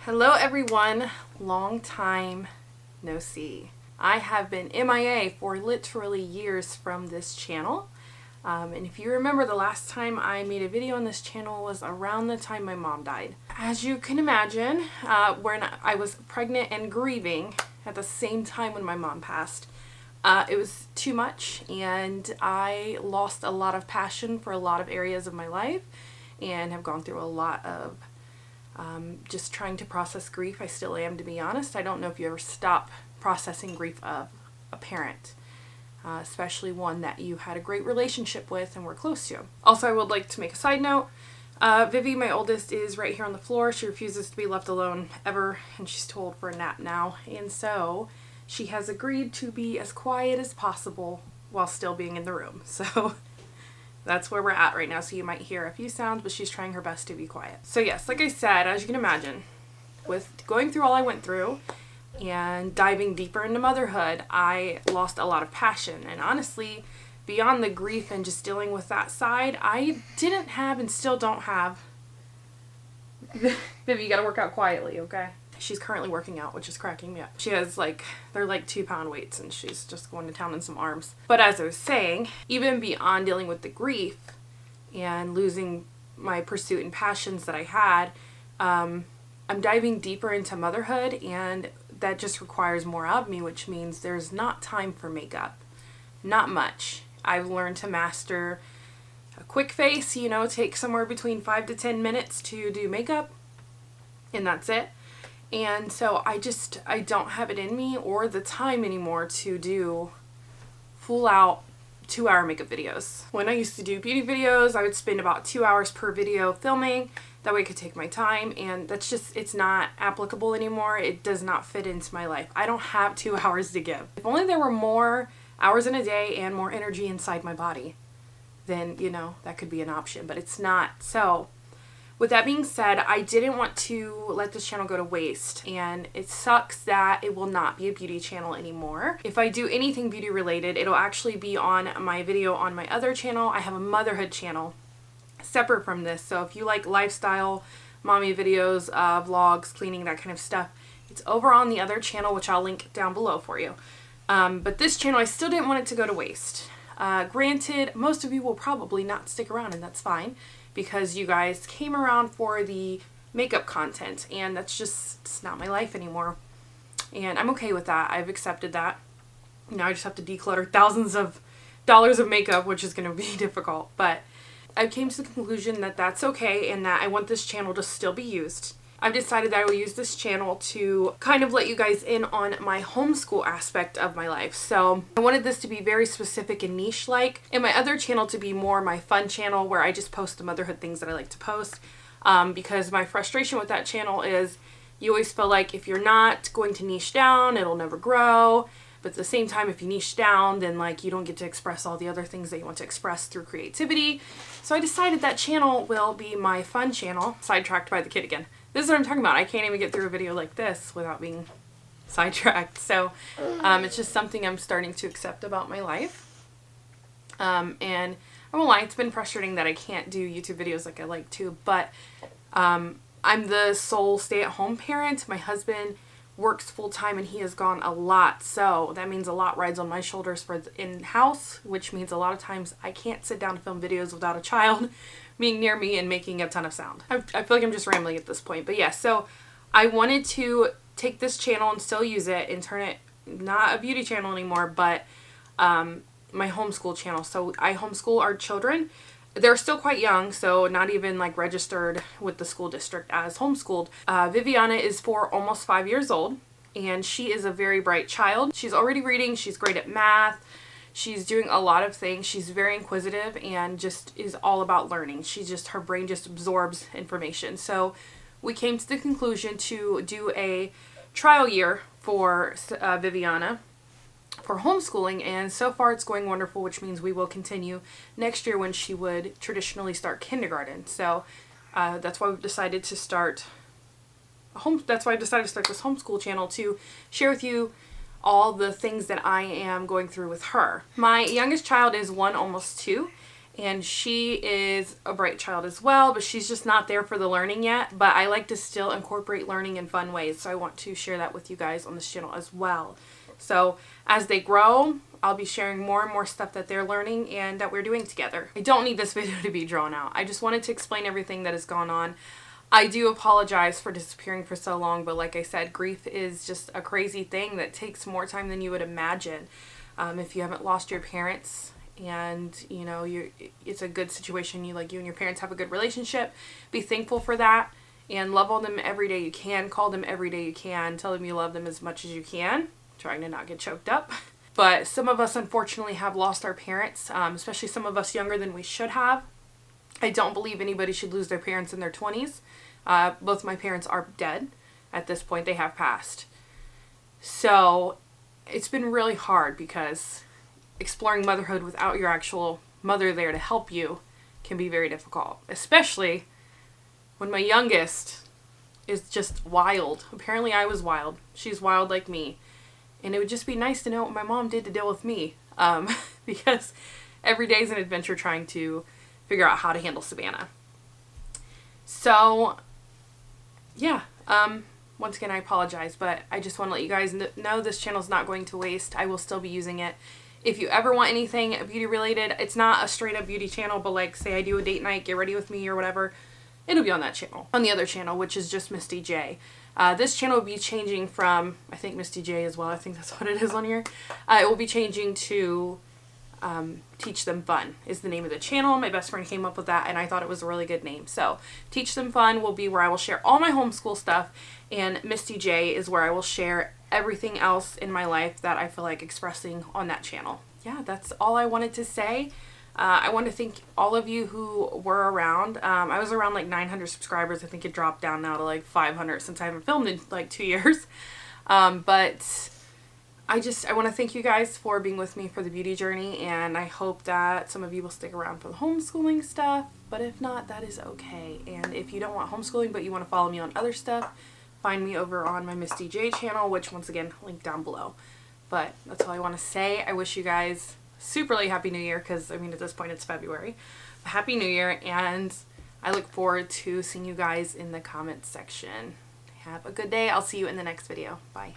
Hello everyone, long time no see. I have been MIA for literally years from this channel. And if you remember, the last time I made a video on this channel was around the time my mom died. As you can imagine, when I was pregnant and grieving at the same time when my mom passed, it was too much, and I lost a lot of passion for a lot of areas of my life and have gone through a lot of just trying to process grief. I still am, to be honest. I don't know if you ever stop processing grief of a parent, especially one that you had a great relationship with and were close to. Also, I would like to make a side note. Vivi, my oldest, is right here on the floor. She refuses to be left alone ever, and she's told for a nap now. And so she has agreed to be as quiet as possible while still being in the room. So that's where we're at right now. So you might hear a few sounds, but she's trying her best to be quiet. So yes, like I said, as you can imagine, with going through all I went through and diving deeper into motherhood, I lost a lot of passion. And honestly, beyond the grief and just dealing with that side, I didn't have and still don't have. Vivi, you gotta work out quietly, okay? She's currently working out, which is cracking me up. She has they're 2-pound weights, and she's just going to town in some arms. But as I was saying, even beyond dealing with the grief and losing my pursuit and passions that I had, I'm diving deeper into motherhood, and that just requires more of me, which means there's not time for makeup. Not much. I've learned to master a quick face, take somewhere between 5 to 10 minutes to do makeup, and that's it. And so I don't have it in me or the time anymore to do full out 2-hour makeup videos. When I used to do beauty videos, I would spend about 2 hours per video filming. That way I could take my time, and it's not applicable anymore. It does not fit into my life. I don't have 2 hours to give. If only there were more hours in a day and more energy inside my body, then, that could be an option, but it's not. So with that being said, I didn't want to let this channel go to waste, and it sucks that it will not be a beauty channel anymore. If I do anything beauty related, it'll actually be on my video on my other channel. I have a motherhood channel separate from this, so if you like lifestyle, mommy videos, vlogs, cleaning, that kind of stuff, it's over on the other channel, which I'll link down below for you. But this channel, I still didn't want it to go to waste. Granted, most of you will probably not stick around, and that's fine, because you guys came around for the makeup content, and it's not my life anymore. And I'm okay with that. I've accepted that. Now I just have to declutter thousands of dollars of makeup, which is going to be difficult. But I came to the conclusion that that's okay, and that I want this channel to still be used. I've decided that I will use this channel to kind of let you guys in on my homeschool aspect of my life. So I wanted this to be very specific and niche-like, and my other channel to be more my fun channel, where I just post the motherhood things that I like to post. Because my frustration with that channel is you always feel like if you're not going to niche down, it'll never grow. But at the same time, if you niche down, then you don't get to express all the other things that you want to express through creativity. So I decided that channel will be my fun channel. Sidetracked by the kid again. This is what I'm talking about. I can't even get through a video like this without being sidetracked. So it's just something I'm starting to accept about my life. And I won't lie, it's been frustrating that I can't do YouTube videos like I like to, but I'm the sole stay-at-home parent. My husband works full-time, and he has gone a lot, so that means a lot rides on my shoulders for in-house, which means a lot of times I can't sit down to film videos without a child being near me and making a ton of sound. I feel like I'm just rambling at this point, but yeah, so I wanted to take this channel and still use it and turn it not a beauty channel anymore, but my homeschool channel. So I homeschool our children. They're still quite young, so not even registered with the school district as homeschooled. Viviana is almost 5 years old, and she is a very bright child. She's already reading. She's great at math. She's doing a lot of things. She's very inquisitive and just is all about learning. Her brain just absorbs information. So we came to the conclusion to do a trial year for Viviana for homeschooling, and so far it's going wonderful, which means we will continue next year when she would traditionally start kindergarten. So that's why we've decided to start this homeschool channel, to share with you all the things that I am going through with her. My youngest child is 1, almost 2, And she is a bright child as well, but she's just not there for the learning yet. But I like to still incorporate learning in fun ways, so I want to share that with you guys on this channel as well. So as they grow, I'll be sharing more and more stuff that they're learning and that we're doing together. I don't need this video to be drawn out. I just wanted to explain everything that has gone on. I do apologize for disappearing for so long, but like I said, grief is just a crazy thing that takes more time than you would imagine. If you haven't lost your parents, and you know it's a good situation, you and your parents have a good relationship, be thankful for that and love on them every day you can. Call them every day you can. Tell them you love them as much as you can, trying to not get choked up. But some of us unfortunately have lost our parents, especially some of us younger than we should have. I don't believe anybody should lose their parents in their 20s. Both my parents are dead at this point. They have passed. So it's been really hard because exploring motherhood without your actual mother there to help you can be very difficult, especially when my youngest is just wild. Apparently I was wild. She's wild like me. And it would just be nice to know what my mom did to deal with me, because every day is an adventure trying to figure out how to handle Savannah. So yeah, once again I apologize, but I just want to let you guys know this channel is not going to waste. I will still be using it. If you ever want anything beauty related, it's not a straight up beauty channel, but like say I do a date night, get ready with me or whatever, it'll be on that channel. On the other channel, which is just Misty J. This channel will be changing from, I think, Misty J as well. I think that's what it is on here. It will be changing to Teach Them Fun is the name of the channel. My best friend came up with that and I thought it was a really good name. So Teach Them Fun will be where I will share all my homeschool stuff, and Misty J is where I will share everything else in my life that I feel like expressing on that channel. Yeah, that's all I wanted to say. I want to thank all of you who were around. I was around like 900 subscribers. I think it dropped down now to like 500 since I haven't filmed in like 2 years. But I want to thank you guys for being with me for the beauty journey, and I hope that some of you will stick around for the homeschooling stuff, but if not, that is okay. And if you don't want homeschooling but you want to follow me on other stuff, find me over on my Misty J channel, which once again, link down below. But that's all I want to say. I wish you guys superly happy new year, because I mean at this point it's February. Happy New Year, and I look forward to seeing you guys in the comments section. Have a good day. I'll see you in the next video. Bye.